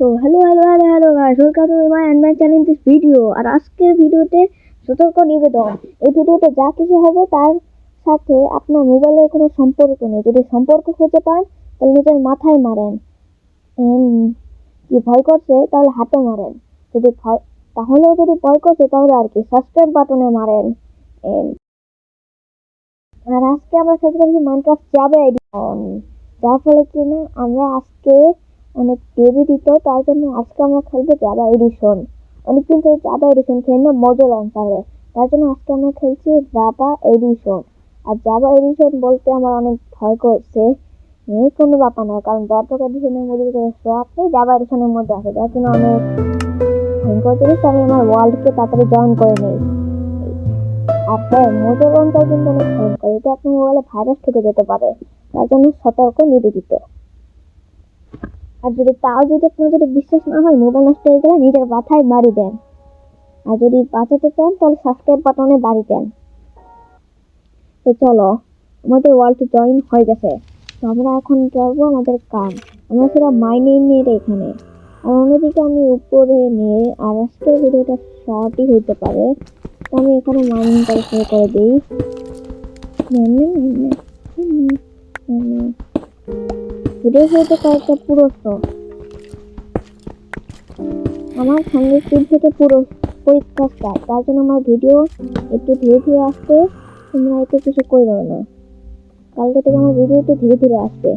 So hello guys, welcome to my and my channel in this video. আর আজকের ভিডিওতে সতর্ক নিবেদন, এই ভিডিওতে যা কিছু হবে তার সাথে আপনার মোবাইলের কোনো সম্পর্ক নেই। যদি সম্পর্ক খুঁজে পান তাহলে নিজের মাথায় মারেন, কি ভয় করছে তাহলে হাতে মারেন, যদি ভয় করছে তাহলে আর কি সাবস্ক্রাইব বাটনে মারেন। আর আজকে আমরা খেলতে মাইনক্রাফট জাভা এডিশন, যার ফলে কিনা আমরা আজকে অনেক টিভি দিত, তার জন্য আজকে আমরা খেলবো জাভা এডিশন। অনেকদিন ধরে জাভা এডিশন খেলি না মজা লঞ্চারে, তার জন্য আজকে আমরা খেলছি জাভা এডিশন। আর জাভা এডিশন বলতে আমার অনেক ভয় করছে, কোনো ব্যাপার না, কারণ ব্যাপক এডিশনের মধ্যে সব নেই, জাভা এডিশনের মধ্যে আছে, যার জন্য অনেক ভয়ঙ্কর জিনিস। আমি আমার ওয়ার্ল্ডকে তাড়াতাড়ি জয়েন করে নিই। আপনার মজা লঞ্চার কিন্তু অনেক ভয়ঙ্কর, এটা আপনার মোবাইলে ভাইরাস ঢুকে যেতে পারে, তার জন্য সতর্ক নিবেদিত। আর যদি আপনার বিশ্বাস না হয়, মোবাইল নষ্ট হয়ে গেলে নিজের মাথায় বাড়ি দেন। আর যদি বাঁচাতে চান তাহলে সাবস্ক্রাইব বাটনে বাড়ি দেন। তো চলো, আমাদের ওয়ার্ল্ড জয়েন হয়ে গেছে, তো আমরা এখন করবো আমাদের কাম। আমরা সেটা মাইনে নিয়ে এখানে, আর অন্যদিকে আমি উপরে নিয়ে, আর আজকের ভিডিওটা শর্টই হইতে পারে, তো আমি এখানে মাইনিং করে শুরু করে দিই। ভিডিও হইতে কয়েকটা পুরো আমার সঙ্গে স্কুল থেকে পুরো পরীক্ষা স্টার্ট, তার জন্য আমার ভিডিও একটু ধীরে ধীরে আসবে, তোমরা এতে কিছু করো না। কালকে থেকে আমার ভিডিও একটু ধীরে ধীরে আসবে,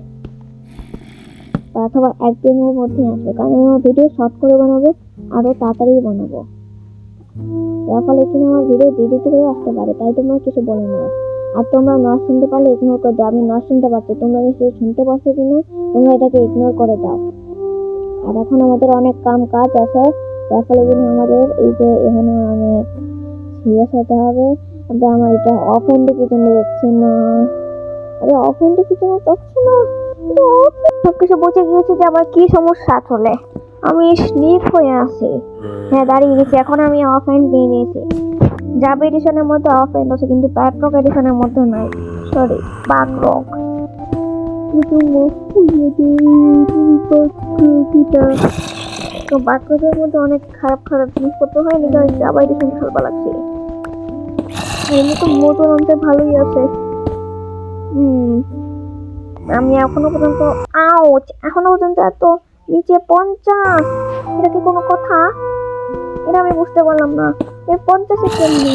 অথবা একদিনের মধ্যে আসবে, কারণ আমার ভিডিও শর্ট করে বানাবো, আরো তাড়াতাড়ি বানাবো, যার ফলে কিনা আমার ভিডিও ধীরে ধীরে আসতে পারে। তাই তোমরা কিছু বলো না। আর তোমরা নয় শুনতে পারলে ইগনোর করে দাও। আমি নয় শুনতে পাচ্ছি, তোমরা নিশ্চয়ই শুনতে পাচ্ছ কিনা, তোমরা এটাকে ইগনোর করে দাও। আর এখন আমাদের অনেক কাজ আছে, যার ফলে কিন্তু আমাদের এই যে এখানে অনেক সিরিয়াস হতে হবে। আমার এটা অফ হ্যান্ডে কি জন্য যাচ্ছে না, অফ হ্যান্ডে কি জন্য যাচ্ছে না, সবকিছু বুঝে গিয়েছে যে আমার কি সমস্যা আসলে। আমি স্লিপ হয়ে আছি, হ্যাঁ দাঁড়িয়ে গেছি, এখন আমি অফ হ্যান্ড নিয়ে নিয়েছি। জাভা এডিশনের মধ্যে অফ হ্যান্ড আছে, কিন্তু ব্যাকরক এডিশনের মধ্যে নাই, সরি ব্যাকরক। তো ব্যাকরকের মধ্যে অনেক খারাপ জিনিস করতে হয়, কিন্তু জাভা এডিশন খেলবা লাগছে। এমনি তো মোটর আনতে ভালোই আছে। আমি এখনো পর্যন্ত এত নিচে 50, এটা কি কোনো কথা? এটা আমি বুঝতে পারলাম না। এই 50-এ কেমনি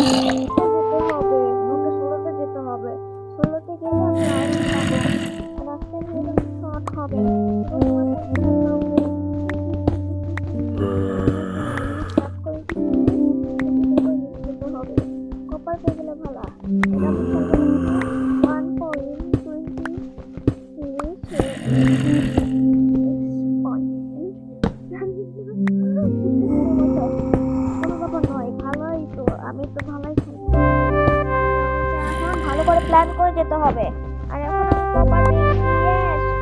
ষোলোতে যেতে হবে, 16তে গেলে আমি রাস্তায় শর্ট হবে। কপার পেয়ে গেলে ভালো। আমি তো ভালোই ভালো করে প্ল্যান করে যেতে হবে। আর এখন কপার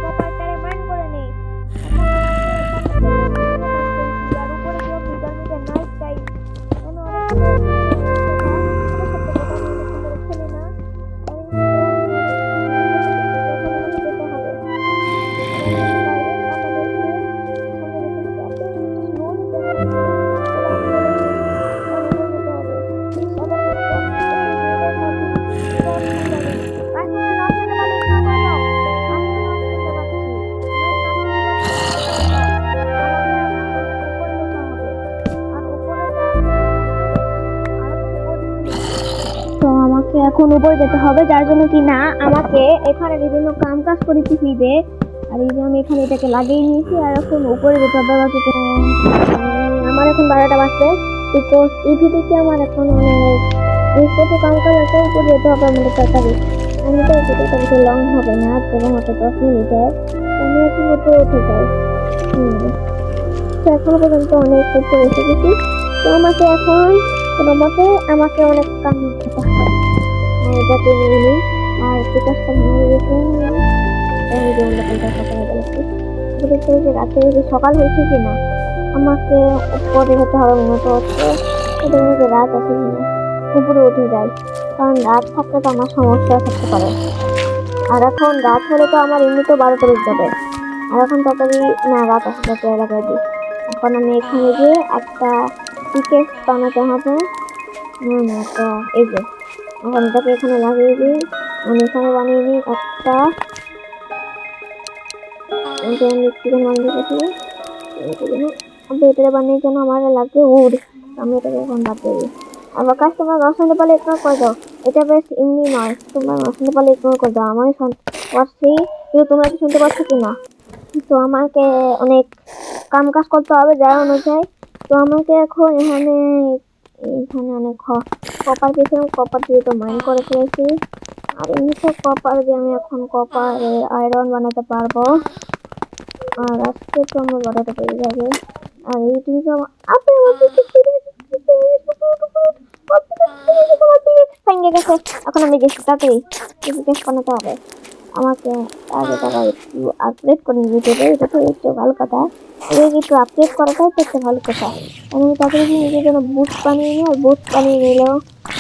কপারটারে মাইন করে নেই, আর উপরে গিয়ে ভিডিও নিতে নাইট টাইম এখন উপরে যেতে হবে, যার জন্য কি না আমাকে এখানে বিভিন্ন কাজ করতে দিবে। আর এই যে আমি এখানে এটাকে লাগিয়ে নিয়েছি, আর এখন উপরে যেতে হবে। আমার এখন 12টা বাজছে, বিকজ এই ভিডিওতে আমার এখন অনেক কত কাজ আছে, উপরে যেতে হবে আমাদের তাড়াতাড়ি। আমি তো ভিডিওটা বেশি লং হবে না, তবে হয়তো 10 মিনিটের। আমি এখন উপরে উঠে যাই। তো এখনো পর্যন্ত অনেক উপরে এসে গেছি, তো আমাকে এখন কোনো মতে আমাকে অনেক কাজ করতে হবে। এটাকে নিয়ে নিই, আর কাজটা নিয়ে গেছে রাতে সকাল হয়েছে কিনা আমাকে উপরে যেতে হবে। মনে হচ্ছে রাত আছে কিনা, উপরে উঠে যাই, কারণ রাত থাকলে তো আমার সমস্যা থাকতে পারে। আর এখন রাত হলে তো আমার এমনিতেও 12টা বেজে যাবে, আর এখন তাড়াতাড়ি না রাত আসতে লাগাই দিই। এখন আমি এখানে গিয়ে একটা পিকেক্স বানাতে হবে। না তো এই যে এখন এটাকে এখানে লাগিয়ে দিই। আমি এখানে বানিয়ে নিই একটা চিকেন বানিয়ে দিতে। এটা বানিয়ে জন্য আমার লাগবে উড। আমি এটাকে এখন বাদ দিই। আবার কাস্টমার না শুনতে পারলে ইগনোর করে দাও। এটা বেশ এমনি নয়, তোমরা না শুনতে পারলে ইগনোর করে দাও। আমি শুনতে পাচ্ছি কিন্তু তোমরা কি শুনতে পাচ্ছ কিনা? তো আমাকে অনেক কাম কাজ করতে হবে যার অনুযায়ী। তো আমাকে এখন এখানে অনেক কপার পেয়েছিলাম, কপার দিয়ে তো মাইন করে ফেলেছি। আর এমনিতে কপার দিয়ে আমি এখন কপারের আয়রন বানাতে পারবো। আর আজকে তো আমার বাড়াতে পেরে যাবে। আর এই তুমি তো আপনি ভেঙে গেছে। এখন আমি যে তাড়াতাড়ি বানাতে হবে আমাকে। আগে তারা একটু আপডেট করে নিতে হবে, এটা তো একটু ভালো কথা। একটু আপডেট করাটাই তো একটা ভালো কথা। আমি তাড়াতাড়ি নিজের জন্য বুট বানিয়ে নিই। আর বুট বানিয়ে নিলেও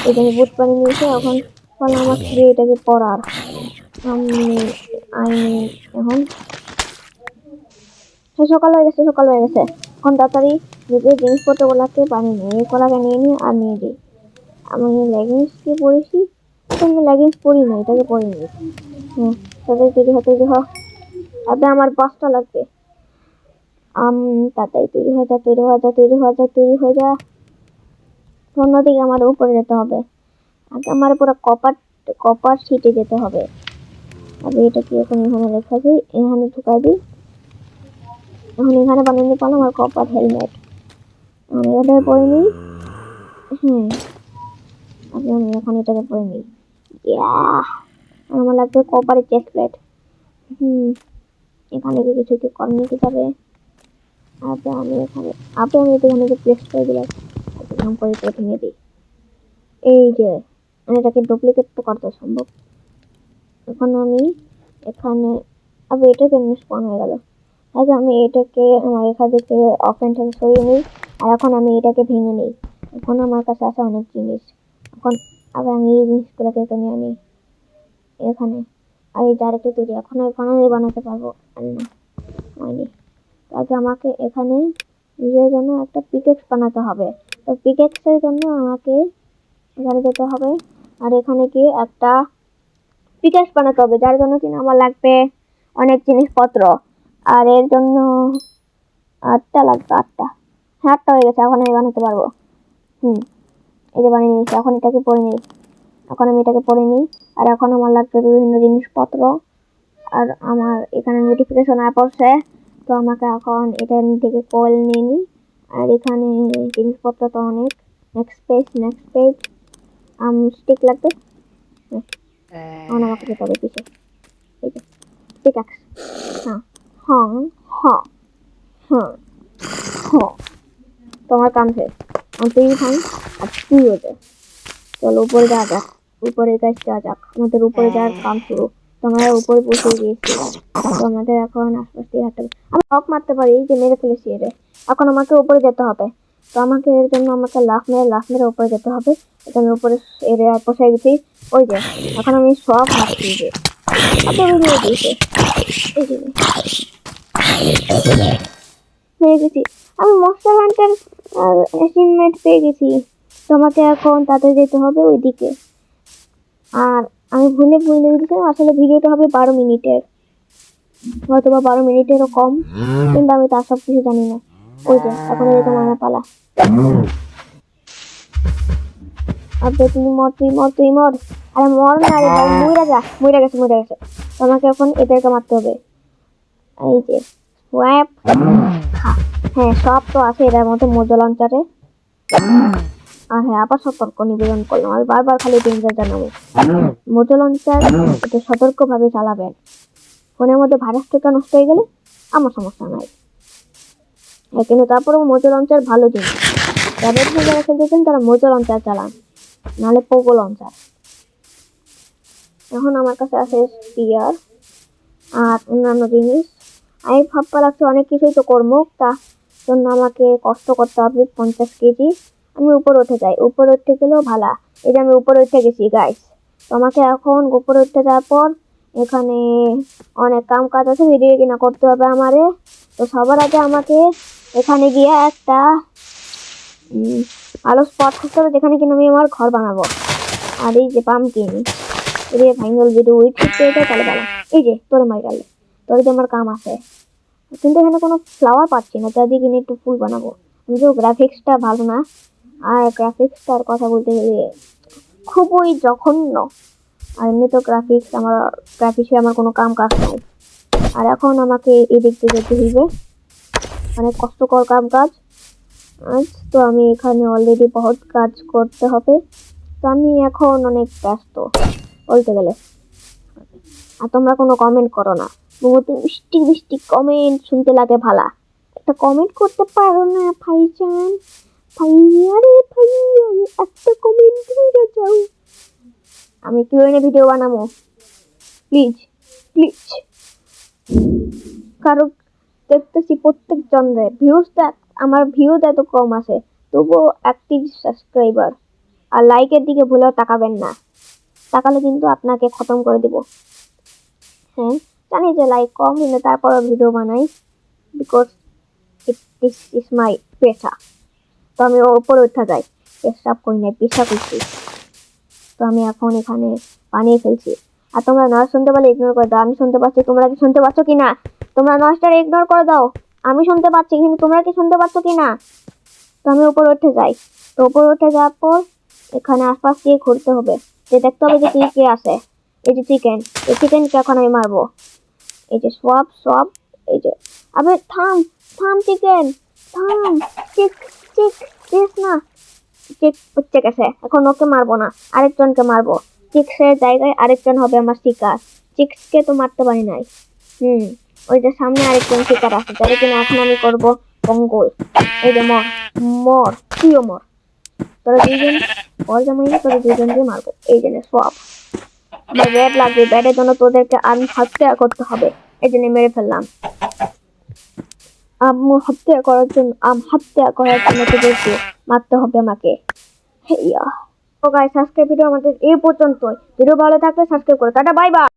এই যে বুট বানিয়ে নিয়েছে। এখন ফলে আমার শুধু এটাকে পড়ার আমি এখন সকাল হয়ে গেছে, সকাল হয়ে গেছে। এখন তাড়াতাড়ি নিজের জিনিসপত্রগুলোকে বানিয়ে নিই। এই কলাকে নিয়ে নিই আর নিয়ে দিই। আমি লেগিংসকে পরেছি, আমি লেগিংস পরি না, এটাকে পরে নিই। তাড়াতাড়ি তৈরি হতে হ। তবে আমার 5টা লাগবে। তাড়াতাড়ি তৈরি হয়ে যা, তৈরি হয়ে যা, তৈরি হয়ে যা, তৈরি হয়ে যা। অন্যদিকে আমার উপরে যেতে হবে। আগে আমার পুরো কপার শিটে যেতে হবে। আগে এটা কি এখন এখানে রেখা দিই, এখানে ঢুকাই দিই। এখন এখানে বানিয়ে নিতে পারলাম আমার কপার হেলমেট। আমি এটাকে পরে নিই। আগে আমি এখন এটাকে পরে নিই। আমার লাগবে কপারের চেস্ট প্লেট। এখানে কি কিছু কি কম নিতে যাবে? আমি এখানে প্লেস করে দিলাম। এখন করে ভেঙে দিই। এই যে এটাকে ডুপ্লিকেট তো করতে সম্ভব। এখন আমি এখানে এটা কেন স্পন হয়ে গেল? আগে আমি এটাকে আমার এখান থেকে অফেন্টাকে সরিয়ে নিই। আর এখন আমি এটাকে ভেঙে নিই। এখন আমার কাছে আছে অনেক জিনিস। এখন আবার আমি এই জিনিসগুলোকে নিয়ে আনি এখানে। আর এই ডাইরেক্টলি তৈরি এখন আমি বানাতে পারবো। আর না হয়নি। আগে আমাকে এখানে নিজের জন্য একটা পিকেক্স বানাতে হবে। তো পিকেক্সের জন্য আমাকে এখানে যেতে হবে। আর এখানে কি একটা পিকেক্স বানাতে হবে, যার জন্য কিনা আমার লাগবে অনেক জিনিসপত্র। আর এর জন্য 8টা লাগবে। 8টা, হ্যাঁ 8টা হয়ে গেছে। এখন আমি বানাতে পারবো। এই যে বানিয়ে নিয়েছি। এখন এটাকে পরে নিই। এখন আমি এটাকে পরে নিই। আর এখন আমার লাগবে বিভিন্ন জিনিসপত্র। আর আমার এখানে নোটিফিকেশন অ্যাপ আছে, তো আমাকে এখন এটা থেকে কল নিয়ে নিই। আর এখানে জিনিসপত্র তো অনেক। নেক্সট পেজ স্টিক লাগবে। এখন আমাকে যেতে হবে পিছে। এই যে পিকাক্স। তোমার কাম শেষ। তুই ভাঙ আর তুই ওটা। চলো উপরে যাওয়া যাক। উপরে যাওয়া যাক। আমাদের উপরে যাওয়ার কাম শুরু। তোমরা উপরে পৌঁছে গিয়েছি। তো আমাদের এখন আশপাশ দিয়ে হাঁটতে হবে। আমি হক মারতে পারি যে মেরে ফেলেছি এরে। এখন আমাকে উপরে যেতে হবে। তো আমাকে এর জন্য আমাকে লাফ মেরে উপরে যেতে হবে। এটা আমি উপরে এরে আর বসে গেছি। ওই যে এখন আমি সব মারছি যে দিয়েছে। এই যে পেয়ে গেছি। আমি মনস্টার হান্টার অ্যাচিভমেন্ট পেয়ে গেছি। তোমাকে এখন তাড়াতাড়ি যেতে হবে ওইদিকে। আর আমি ভুলে দিয়েছিলাম আসলে ভিডিওটা হবে 12 মিনিটের, হয়তো বা 12 মিনিটেরও কম, কিন্তু আমি তার সব কিছু জানি না। ওই যে এখন এরকম আমার পালা। আবে তুই মর। আরে মর না রে ভাই, মইরা গেছে। তোমাকে এখন এদেরকে মারতে হবে। এই যে সোয়াপ। হ্যাঁ সব তো আছে এটার মধ্যে মোজো লঞ্চারে। আর হ্যাঁ আবার সতর্ক নিবেদন করলাম, আমি বারবার খালি ডেঞ্জার জানাবো। মোজো লঞ্চার এটা সতর্কভাবে চালাবেন। ফোনের মধ্যে ভাইরাসটা নষ্ট হয়ে গেলে আমার সমস্যা নাই। কিন্তু তারপরেও মোজো লঞ্চার ভালো জিনিস। যারা খেলতেছেন তারা মোজো লঞ্চার চালান, নাহলে পোগো লঞ্চার। এখন আমার কাছে আছে স্পিয়ার আর অন্যান্য জিনিস। আমি ভাবতে লাগছে অনেক কিছুই তো করবো, তার জন্য আমাকে কষ্ট করতে হবে 50 কেজি। আমি উপরে উঠে যাই, উপরে উঠতে গেলেও ভালো। এই যে আমি উপরে উঠে গেছি গাইস। তো আমাকে এখন উপরে উঠতে যাওয়ার পর এখানে অনেক কাজ আছে, ভিডিও কিনা করতে হবে আমারে। তো সবার আগে আমাকে এখানে গিয়ে একটা ভালো স্পট থাকতে হবে যেখানে কিনা আমি আমার ঘর বানাবো। আর এই যে পামকিন এর ফাইনাল যদি উইট করতে হয় তাহলে ভালো। এই যে তোরে মাই গেল, তোরে যে আমার কাম আছে, কিন্তু এখানে কোনো ফ্লাওয়ার পাচ্ছি না, তাই দিয়ে কিনে একটু ফুল বানাবো। কিন্তু গ্রাফিক্সটা ভালো না, আর গ্রাফিক্সটার কথা বলতে গেলে খুবই জঘন্য। আর এমনি তো গ্রাফিক্সে আমার কোনো কাম কাজ নাই। আর এখন আমাকে এদিক দিয়ে যেতে হইবে, অনেক কষ্টকর কাজ। তো আমি এখানে অলরেডি বহুত কাজ করতে হবে, তো আমি এখন অনেক ব্যস্ত বলতে গেলে। আর তোমরা কোনো কমেন্ট করো না, বহুত মিষ্টি মিষ্টি কমেন্ট শুনতে লাগে ভালা। একটা কমেন্ট করতে পারো না ভাইজান? ভাইয়ারে একটা কমেন্ট করে যাও, আমি কিউএনএ ভিডিও বানাবো। প্লিজ প্লিজ, কারণ দেখতেছি প্রত্যেক জনরে আমার ভিউজ এত কম আছে, তবুও 31 সাবস্ক্রাইবার। আর লাইকের দিকে ভুলেও তাকাবেন না, তাকালে কিন্তু আপনাকে খতম করে দিব। হ্যাঁ জানি যে লাইক কম, কিন্তু তারপরও ভিডিও বানাই, বিকজ দিস ইজ মাই পেশা। তো আমি ওপরে উঠা যাই, পেশাব করি নাই, পেশা করছি। তো আমি এখন এখানে বানিয়ে ফেলছি। আর তোমরা নয়েজ শুনতে পারলে ইগনোর করে দাও, আমি শুনতে পাচ্ছি, তোমরা কি শুনতে পাচ্ছ কি না? তোমরা নয়েজটা ইগনোর করে দাও, আমি শুনতে পাচ্ছি, কিন্তু তোমরা কি শুনতে পাচ্ছ কি না? তো আমি উপরে উঠে যাই। তো উপরে উঠে যাওয়ার পর এখানে আশপাশ দিয়ে ঘুরতে হবে, যে দেখতে হবে যে কি আছে। এই যে চিকেন, এই চিকেনকে এখন আমি মারবো। এই যে সব এই যে, আবে থাম চিকেন থাম, চিক চিক চিক না, চিক হচ্ছে গেছে, এখন ওকে মারবো না, আরেকজনকে মারবো। চিক্সের জায়গায় আরেকজন হবে আমার শিকার। চিক্সকে তো মারতে পারি নাই। ওই যে সামনে আরেকজন শিকার আছে, যাদের কিনা এখন আমি করবো পঙ্গল। এই যে মর তুইও মর, তোরা দুইজন ওর জামাই, তোরা দুইজনকে মারবো। এই জন্য সব আমার ব্যাট লাগবে, ব্যাটের জন্য তোদেরকে হত্যা করতে হবে, এই জন্য মেরে ফেললাম। হত্যা করার জন্য তোদেরকে মারতে হবে আমাকে। হেইয়া, তো গাইস আজকের ভিডিও আমাদের এই পর্যন্তই। ভিডিও ভালো থাকলে সাবস্ক্রাইব করো। Tata bye bye.